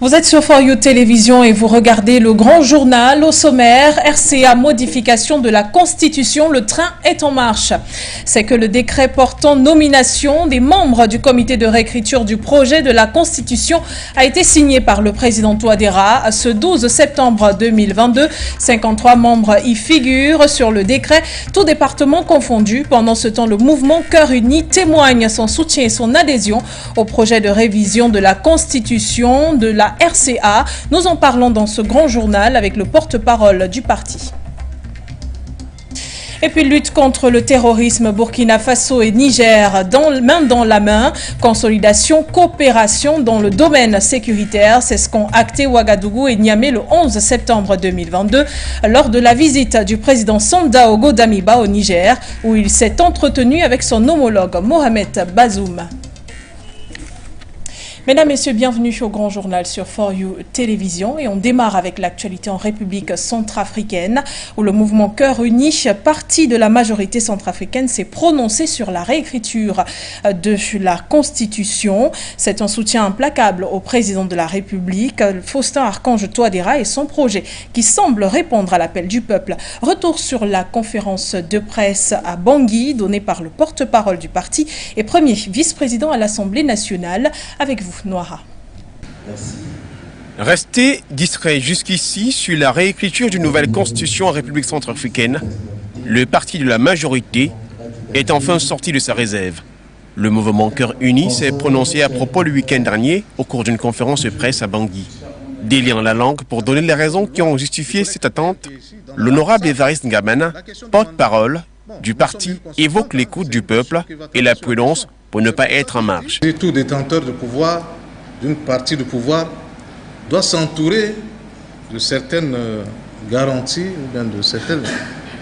Vous êtes sur For You Télévision et vous regardez le grand journal. Au sommaire, RCA modification de la Constitution, le train est en marche. C'est que le décret portant nomination des membres du comité de réécriture du projet de la Constitution a été signé par le président Touadéra ce 12 septembre 2022. 53 membres y figurent sur le décret, tout département confondu. Pendant ce temps, le mouvement Cœur Uni témoigne son soutien et son adhésion au projet de révision de la Constitution de la RCA. Nous en parlons dans ce grand journal avec le porte-parole du parti. Et puis lutte contre le terrorisme, Burkina Faso et Niger, main dans la main, consolidation, coopération dans le domaine sécuritaire. C'est ce qu'ont acté Ouagadougou et Niamey le 11 septembre 2022 lors de la visite du président Sandaogo Damiba au Niger, où il s'est entretenu avec son homologue Mohamed Bazoum. Mesdames, Messieurs, bienvenue au Grand Journal sur For You Télévision et on démarre avec l'actualité en République centrafricaine où le mouvement Cœur Uni, parti de la majorité centrafricaine, s'est prononcé sur la réécriture de la Constitution. C'est un soutien implacable au président de la République, Faustin Archange Touadéra, et son projet qui semble répondre à l'appel du peuple. Retour sur la conférence de presse à Bangui donnée par le porte-parole du parti et premier vice-président à l'Assemblée nationale. Avec vous, Noara. Merci. Resté discret jusqu'ici sur la réécriture d'une nouvelle constitution en République centrafricaine, le parti de la majorité est enfin sorti de sa réserve. Le mouvement Cœur Uni s'est prononcé à propos le week-end dernier au cours d'une conférence de presse à Bangui. Déliant la langue pour donner les raisons qui ont justifié cette attente, l'honorable Évariste Ngabana, porte-parole du parti, évoque l'écoute du peuple et la prudence pour ne pas être en marge. Tout détenteur de pouvoir, d'une partie de pouvoir, doit s'entourer de certaines garanties ou bien de certaines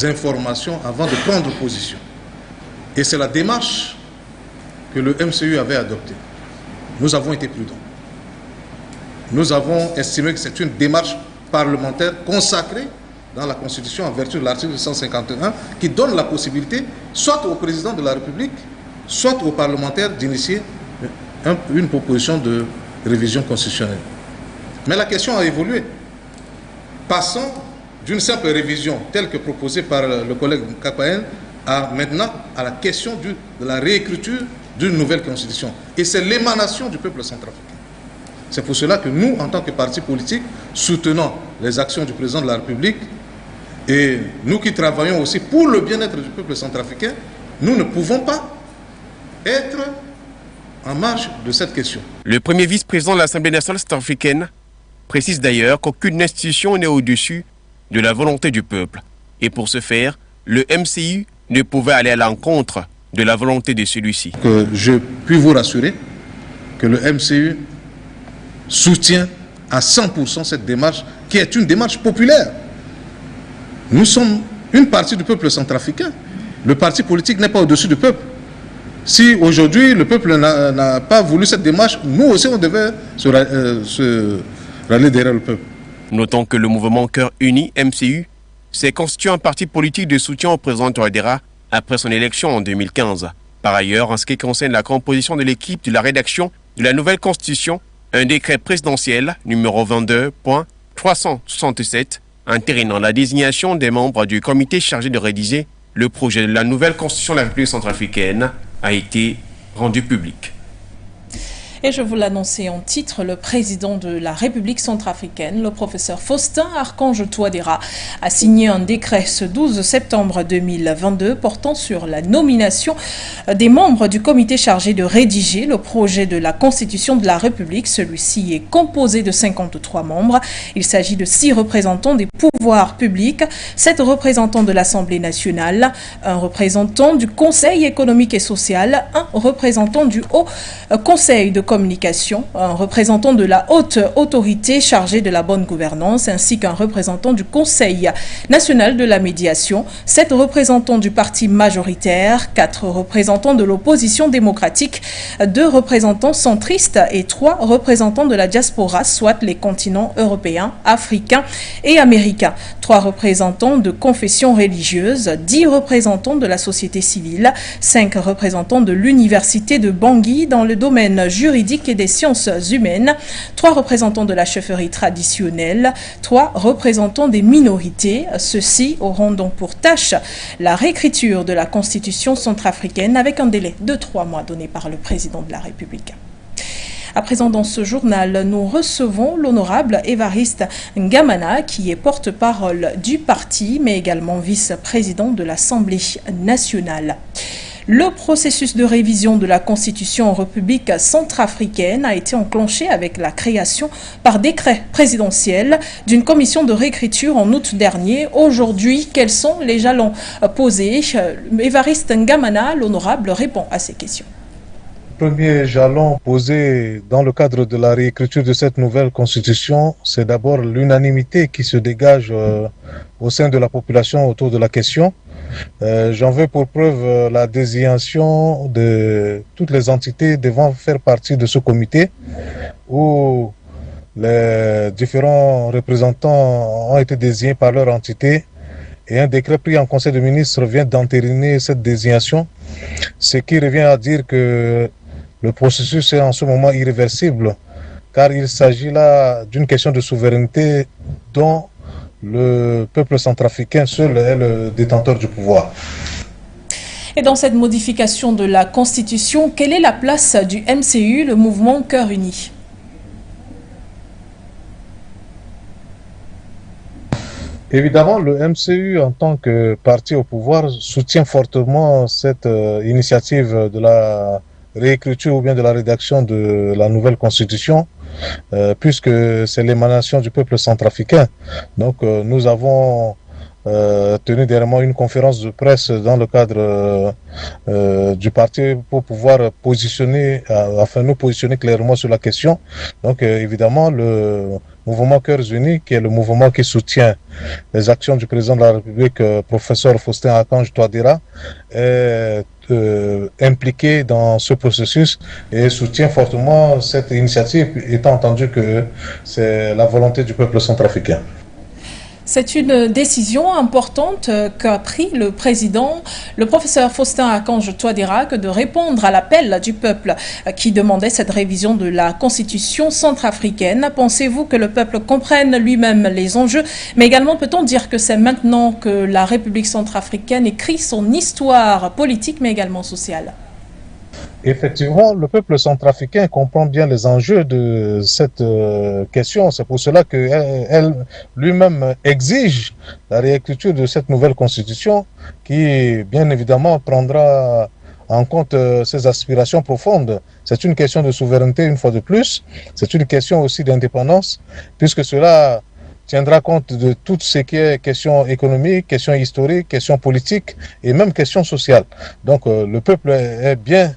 informations avant de prendre position. Et c'est la démarche que le MCU avait adoptée. Nous avons été prudents. Nous avons estimé que c'est une démarche parlementaire consacrée dans la Constitution en vertu de l'article 151 qui donne la possibilité soit au président de la République soit aux parlementaires d'initier une proposition de révision constitutionnelle. Mais la question a évolué. Passons d'une simple révision telle que proposée par le collègue Kapaen maintenant à la question de la réécriture d'une nouvelle constitution. Et c'est l'émanation du peuple centrafricain. C'est pour cela que nous, en tant que parti politique, soutenons les actions du président de la République et nous qui travaillons aussi pour le bien-être du peuple centrafricain, nous ne pouvons pas être en marge de cette question. Le premier vice-président de l'Assemblée nationale centrafricaine précise d'ailleurs qu'aucune institution n'est au-dessus de la volonté du peuple. Et pour ce faire, le MCU ne pouvait aller à l'encontre de la volonté de celui-ci. Que je puis vous rassurer que le MCU soutient à 100% cette démarche qui est une démarche populaire. Nous sommes une partie du peuple centrafricain. Le parti politique n'est pas au-dessus du peuple. Si aujourd'hui le peuple n'a pas voulu cette démarche, nous aussi on devait se rallier derrière le peuple. Notons que le mouvement Cœur Uni, MCU, s'est constitué un parti politique de soutien au président Touadéra après son élection en 2015. Par ailleurs, en ce qui concerne la composition de l'équipe de la rédaction de la nouvelle constitution, un décret présidentiel numéro 22.367 entérinant la désignation des membres du comité chargé de rédiger le projet de la nouvelle constitution de la République centrafricaine a été rendu public. Et je vous l'annonçais en titre, le président de la République centrafricaine, le professeur Faustin Archange Touadéra, a signé un décret ce 12 septembre 2022 portant sur la nomination des membres du comité chargé de rédiger le projet de la Constitution de la République. Celui-ci est composé de 53 membres. Il s'agit de 6 représentants des pouvoirs publics, 7 représentants de l'Assemblée nationale, un représentant du Conseil économique et social, un représentant du Haut Conseil de communication, un représentant de la haute autorité chargée de la bonne gouvernance, ainsi qu'un représentant du Conseil national de la médiation, 7 représentants du parti majoritaire, 4 représentants de l'opposition démocratique, 2 représentants centristes et 3 représentants de la diaspora, soit les continents européens, africains et américains, 3 représentants de confessions religieuses, 10 représentants de la société civile, 5 représentants de l'université de Bangui dans le domaine juridique juridiques et des sciences humaines, 3 représentants de la chefferie traditionnelle, 3 représentants des minorités. Ceux-ci auront donc pour tâche la réécriture de la Constitution centrafricaine avec un délai de 3 mois donné par le président de la République. À présent, dans ce journal, nous recevons l'honorable Évariste Ngamana, qui est porte-parole du parti, mais également vice-président de l'Assemblée nationale. Le processus de révision de la Constitution en République centrafricaine a été enclenché avec la création par décret présidentiel d'une commission de réécriture en août dernier. Aujourd'hui, quels sont les jalons posés? Évariste Ngamana, l'honorable, répond à ces questions. Le premier jalon posé dans le cadre de la réécriture de cette nouvelle constitution, c'est d'abord l'unanimité qui se dégage au sein de la population autour de la question. J'en veux pour preuve la désignation de toutes les entités devant faire partie de ce comité où les différents représentants ont été désignés par leur entité et un décret pris en Conseil des ministres vient d'entériner cette désignation, ce qui revient à dire que le processus est en ce moment irréversible, car il s'agit là d'une question de souveraineté dont le peuple centrafricain seul est le détenteur du pouvoir. Et dans cette modification de la Constitution, quelle est la place du MCU, le mouvement Cœur Uni? Évidemment, le MCU, en tant que parti au pouvoir, soutient fortement cette initiative de la réécriture ou bien de la rédaction de la nouvelle constitution, puisque c'est l'émanation du peuple centrafricain. Donc nous avons tenu dernièrement une conférence de presse dans le cadre du parti pour pouvoir nous positionner clairement sur la question. Donc évidemment, le mouvement Cœurs Unis, qui est le mouvement qui soutient les actions du président de la République, professeur Faustin Archange Touadéra, est impliqué dans ce processus et soutient fortement cette initiative, étant entendu que c'est la volonté du peuple centrafricain. C'est une décision importante qu'a pris le président, le professeur Faustin Archange Touadéra, de répondre à l'appel du peuple qui demandait cette révision de la Constitution centrafricaine. Pensez-vous que le peuple comprenne lui-même les enjeux? Mais également, peut-on dire que c'est maintenant que la République centrafricaine écrit son histoire politique, mais également sociale? Effectivement, le peuple centrafricain comprend bien les enjeux de cette question. C'est pour cela qu'elle lui-même exige la réécriture de cette nouvelle constitution qui, bien évidemment, prendra en compte ses aspirations profondes. C'est une question de souveraineté, une fois de plus. C'est une question aussi d'indépendance, puisque cela tiendra compte de tout ce qui est question économique, question historique, question politique et même question sociale. Donc le peuple est bien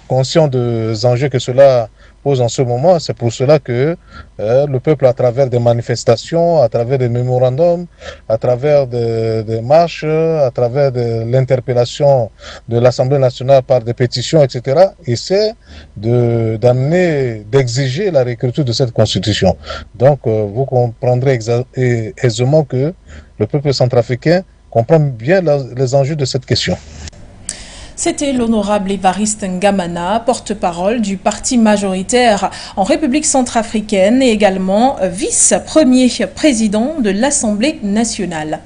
conscient des enjeux que cela pose en ce moment. C'est pour cela que le peuple, à travers des manifestations, à travers des mémorandums, à travers des marches, à travers l'interpellation de l'Assemblée nationale par des pétitions, etc., essaie d'exiger la réécriture de cette constitution. Donc vous comprendrez aisément que le peuple centrafricain comprend bien les enjeux de cette question. C'était l'honorable Évariste Ngamana, porte-parole du parti majoritaire en République centrafricaine et également vice-premier président de l'Assemblée nationale.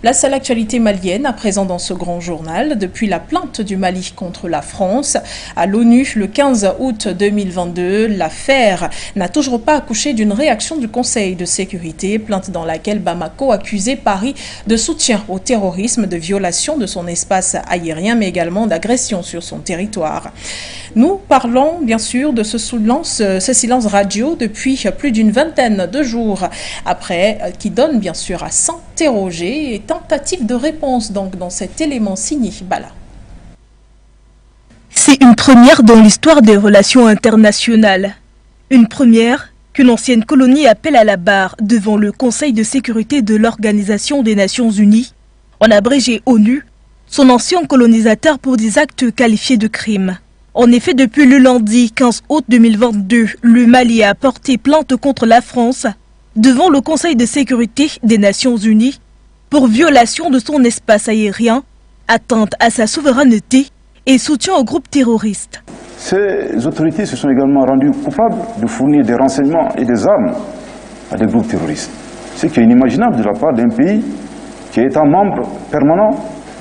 Place à l'actualité malienne, à présent dans ce grand journal. Depuis la plainte du Mali contre la France à l'ONU le 15 août 2022, l'affaire n'a toujours pas accouché d'une réaction du Conseil de sécurité, plainte dans laquelle Bamako accusait Paris de soutien au terrorisme, de violation de son espace aérien, mais également d'agression sur son territoire. Nous parlons bien sûr de ce silence radio depuis plus d'une vingtaine de jours après, qui donne bien sûr à s'interroger et tentative de réponse donc dans cet élément signé Bala. C'est une première dans l'histoire des relations internationales. Une première qu'une ancienne colonie appelle à la barre devant le Conseil de sécurité de l'Organisation des Nations Unies, en abrégé ONU, son ancien colonisateur pour des actes qualifiés de crimes. En effet, depuis le lundi 15 août 2022, le Mali a porté plainte contre la France devant le Conseil de sécurité des Nations Unies pour violation de son espace aérien, atteinte à sa souveraineté et soutien au groupe terroriste. Ces autorités se sont également rendues coupables de fournir des renseignements et des armes à des groupes terroristes. Ce qui est inimaginable de la part d'un pays qui est un membre permanent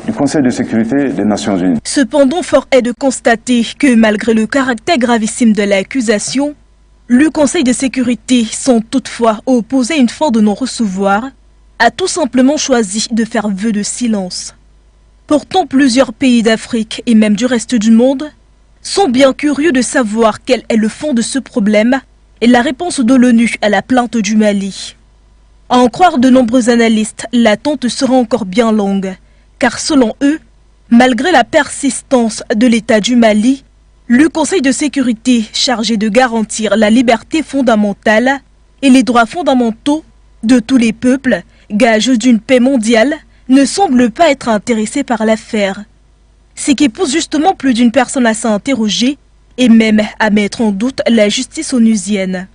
du Conseil de sécurité des Nations Unies. Cependant, fort est de constater que malgré le caractère gravissime de l'accusation, le Conseil de sécurité, sans toutefois opposer une fin de non-recevoir, a tout simplement choisi de faire vœu de silence. Pourtant, plusieurs pays d'Afrique et même du reste du monde sont bien curieux de savoir quel est le fond de ce problème et la réponse de l'ONU à la plainte du Mali. À en croire de nombreux analystes, l'attente sera encore bien longue, car selon eux, malgré la persistance de l'État du Mali, le Conseil de sécurité chargé de garantir la liberté fondamentale et les droits fondamentaux de tous les peuples, gage d'une paix mondiale, ne semble pas être intéressé par l'affaire. Ce qui pousse justement plus d'une personne à s'interroger et même à mettre en doute la justice onusienne.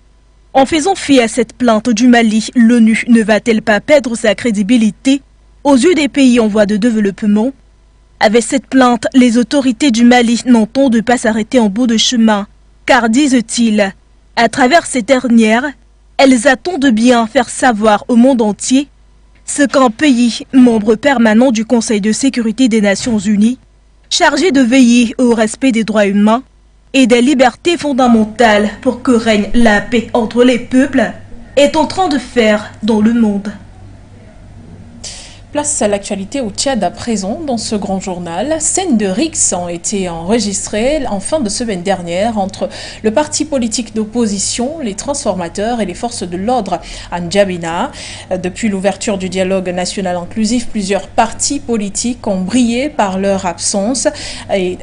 En faisant fi à cette plainte du Mali, l'ONU ne va-t-elle pas perdre sa crédibilité aux yeux des pays en voie de développement? Avec cette plainte, les autorités du Mali n'entendent pas s'arrêter en bout de chemin, car disent-ils, à travers ces dernières, elles attendent de bien faire savoir au monde entier ce qu'un pays, membre permanent du Conseil de sécurité des Nations Unies, chargé de veiller au respect des droits humains et des libertés fondamentales pour que règne la paix entre les peuples, est en train de faire dans le monde. Place à l'actualité au Tchad à présent. Dans ce grand journal, scènes de rixe ont été enregistrées en fin de semaine dernière entre le parti politique d'opposition, les transformateurs et les forces de l'ordre à N'Djamena. Depuis l'ouverture du dialogue national inclusif, plusieurs partis politiques ont brillé par leur absence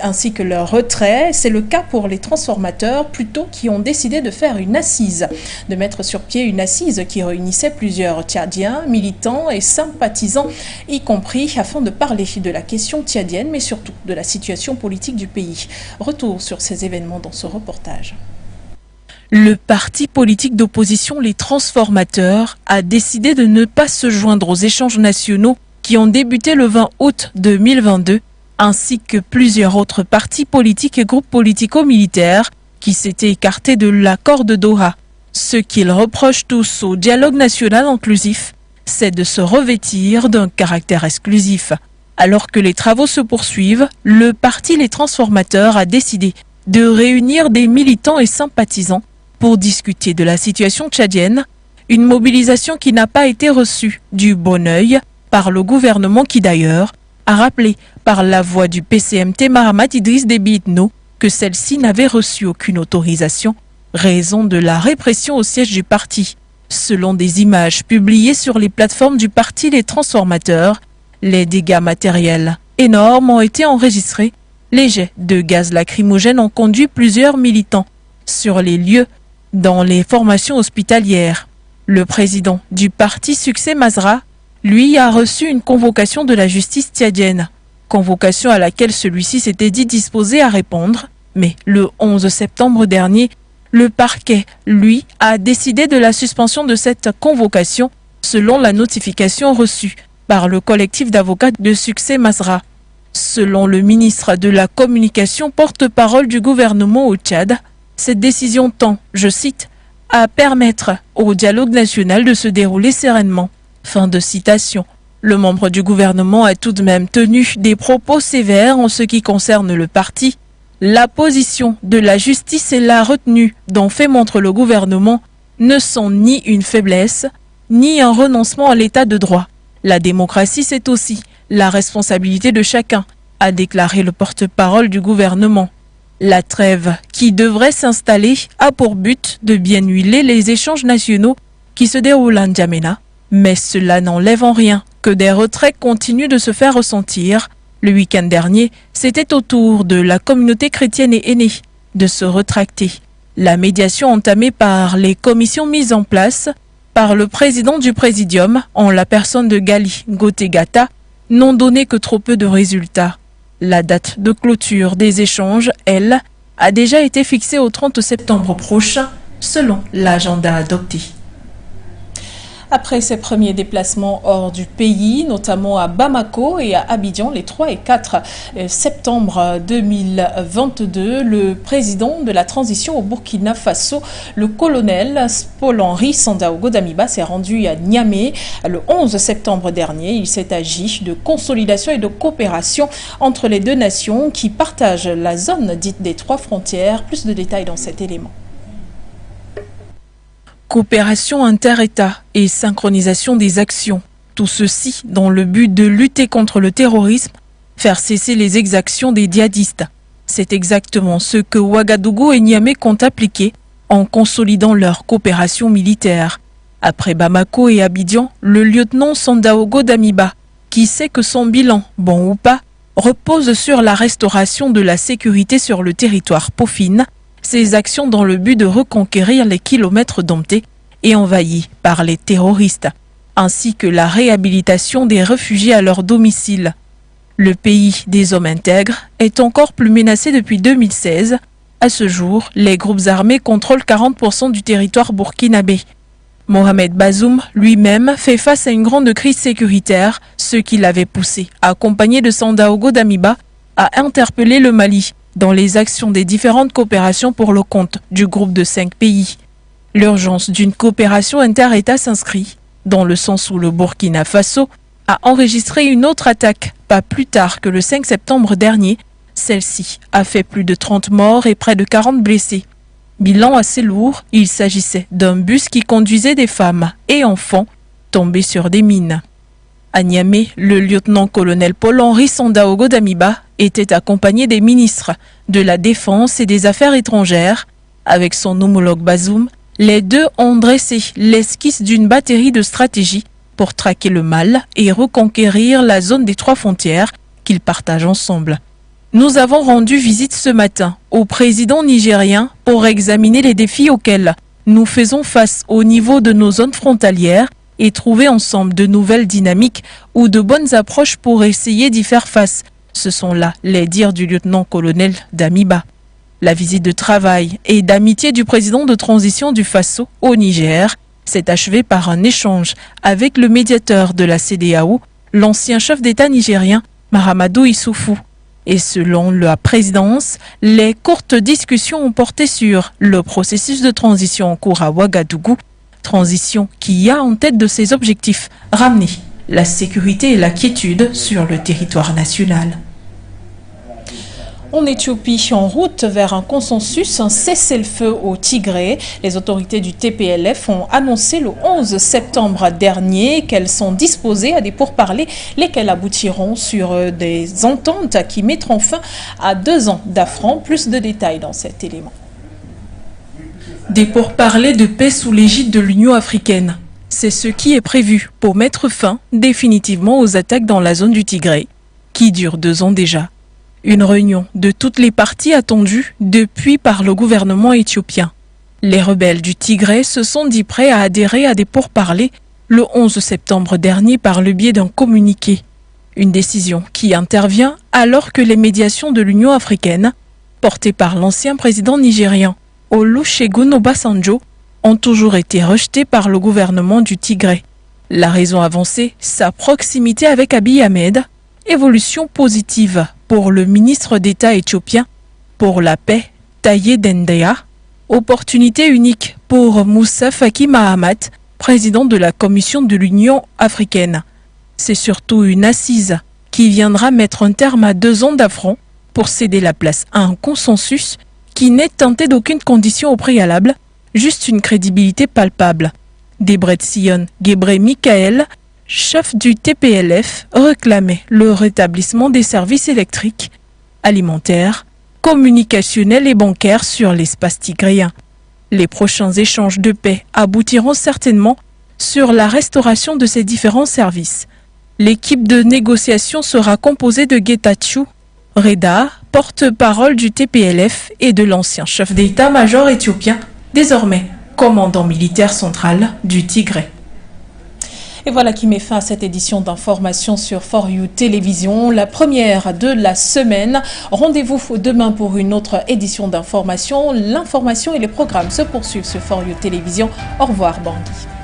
ainsi que leur retrait. C'est le cas pour les transformateurs, plutôt qui ont décidé de faire une assise, de mettre sur pied une assise qui réunissait plusieurs Tchadiens, militants et sympathisants, y compris afin de parler de la question tchadienne, mais surtout de la situation politique du pays. Retour sur ces événements dans ce reportage. Le parti politique d'opposition Les Transformateurs a décidé de ne pas se joindre aux échanges nationaux qui ont débuté le 20 août 2022, ainsi que plusieurs autres partis politiques et groupes politico-militaires qui s'étaient écartés de l'accord de Doha. Ce qu'ils reprochent tous au dialogue national inclusif, c'est de se revêtir d'un caractère exclusif. Alors que les travaux se poursuivent, le parti Les Transformateurs a décidé de réunir des militants et sympathisants pour discuter de la situation tchadienne, une mobilisation qui n'a pas été reçue du bon œil par le gouvernement qui d'ailleurs a rappelé par la voix du PCMT Mahamat Idriss Déby Itno que celle-ci n'avait reçu aucune autorisation, raison de la répression au siège du parti. Selon des images publiées sur les plateformes du parti Les Transformateurs, les dégâts matériels énormes ont été enregistrés. Les jets de gaz lacrymogène ont conduit plusieurs militants sur les lieux dans les formations hospitalières. Le président du parti Succès Masra, lui, a reçu une convocation de la justice tchadienne. Convocation à laquelle celui-ci s'était dit disposé à répondre. Mais le 11 septembre dernier, le parquet, lui, a décidé de la suspension de cette convocation selon la notification reçue par le collectif d'avocats de Succès Masra. Selon le ministre de la Communication, porte-parole du gouvernement au Tchad, cette décision tend, je cite, à permettre au dialogue national de se dérouler sereinement. Fin de citation. Le membre du gouvernement a tout de même tenu des propos sévères en ce qui concerne le parti. La position de la justice et la retenue dont fait montre le gouvernement ne sont ni une faiblesse, ni un renoncement à l'état de droit. La démocratie, c'est aussi la responsabilité de chacun, a déclaré le porte-parole du gouvernement. La trêve qui devrait s'installer a pour but de bien huiler les échanges nationaux qui se déroulent à N'Djamena, mais cela n'enlève en rien que des retraits continuent de se faire ressentir. Le week-end dernier, c'était au tour de la communauté chrétienne et aînée de se rétracter. La médiation entamée par les commissions mises en place par le président du présidium, en la personne de Gali Gotegata, n'ont donné que trop peu de résultats. La date de clôture des échanges, elle, a déjà été fixée au 30 septembre prochain, selon l'agenda adopté. Après ses premiers déplacements hors du pays, notamment à Bamako et à Abidjan les 3 et 4 septembre 2022, le président de la transition au Burkina Faso, le colonel Paul-Henri Sandaogo Damiba, s'est rendu à Niamey le 11 septembre dernier. Il s'est agi de consolidation et de coopération entre les deux nations qui partagent la zone dite des 3 frontières. Plus de détails dans cet élément. Coopération inter-États et synchronisation des actions. Tout ceci dans le but de lutter contre le terrorisme, faire cesser les exactions des djihadistes. C'est exactement ce que Ouagadougou et Niamey comptent appliquer en consolidant leur coopération militaire. Après Bamako et Abidjan, le lieutenant Sandaogo Damiba, qui sait que son bilan, bon ou pas, repose sur la restauration de la sécurité sur le territoire Pofine, ces actions dans le but de reconquérir les kilomètres domptés et envahis par les terroristes, ainsi que la réhabilitation des réfugiés à leur domicile. Le pays des hommes intègres est encore plus menacé depuis 2016. À ce jour, les groupes armés contrôlent 40% du territoire burkinabé. Mohamed Bazoum lui-même fait face à une grande crise sécuritaire, ce qui l'avait poussé, accompagné de Sandaogo Damiba, à interpeller le Mali dans les actions des différentes coopérations pour le compte du groupe de 5 pays. L'urgence d'une coopération inter-État s'inscrit dans le sens où le Burkina Faso a enregistré une autre attaque pas plus tard que le 5 septembre dernier. Celle-ci a fait plus de 30 morts et près de 40 blessés. Bilan assez lourd, il s'agissait d'un bus qui conduisait des femmes et enfants tombés sur des mines. À Niamey, le lieutenant-colonel Paul-Henri Sandaogo Damiba était accompagné des ministres de la Défense et des Affaires étrangères. Avec son homologue Bazoum, les deux ont dressé l'esquisse d'une batterie de stratégies pour traquer le mal et reconquérir la zone des 3 frontières qu'ils partagent ensemble. Nous avons rendu visite ce matin au président nigérien pour examiner les défis auxquels nous faisons face au niveau de nos zones frontalières et trouver ensemble de nouvelles dynamiques ou de bonnes approches pour essayer d'y faire face. Ce sont là les dires du lieutenant-colonel Damiba. La visite de travail et d'amitié du président de transition du Faso au Niger s'est achevée par un échange avec le médiateur de la CEDEAO, l'ancien chef d'État nigérien Mahamadou Issoufou. Et selon la présidence, les courtes discussions ont porté sur le processus de transition en cours à Ouagadougou, transition qui a en tête de ses objectifs ramener la sécurité et la quiétude sur le territoire national. En Éthiopie, en route vers un consensus, un cessez-le-feu au Tigré. Les autorités du TPLF ont annoncé le 11 septembre dernier qu'elles sont disposées à des pourparlers, lesquels aboutiront sur des ententes qui mettront fin à 2 ans d'affront. Plus de détails dans cet élément. Des pourparlers de paix sous l'égide de l'Union africaine. C'est ce qui est prévu pour mettre fin définitivement aux attaques dans la zone du Tigré, qui durent 2 ans déjà. Une réunion de toutes les parties attendue depuis par le gouvernement éthiopien. Les rebelles du Tigré se sont dit prêts à adhérer à des pourparlers le 11 septembre dernier par le biais d'un communiqué. Une décision qui intervient alors que les médiations de l'Union africaine, portées par l'ancien président nigérian Olusegun Obasanjo, ont toujours été rejetées par le gouvernement du Tigré. La raison avancée, sa proximité avec Abiy Ahmed, évolution positive pour le ministre d'État éthiopien pour la paix, Taye Dendea, opportunité unique pour Moussa Faki Mahamat, président de la Commission de l'Union africaine. C'est surtout une assise qui viendra mettre un terme à 2 ans d'affront pour céder la place à un consensus qui n'est tenté d'aucune condition au préalable, juste une crédibilité palpable. Debretsion Gebre-Mikaël, chef du TPLF, réclamait le rétablissement des services électriques, alimentaires, communicationnels et bancaires sur l'espace tigréen. Les prochains échanges de paix aboutiront certainement sur la restauration de ces différents services. L'équipe de négociation sera composée de Getachew Reda, porte-parole du TPLF, et de l'ancien chef d'état-major éthiopien, désormais commandant militaire central du Tigré. Et voilà qui met fin à cette édition d'information sur For You Télévision, la première de la semaine. Rendez-vous demain pour une autre édition d'information. L'information et les programmes se poursuivent sur For You Télévision. Au revoir, Bangui.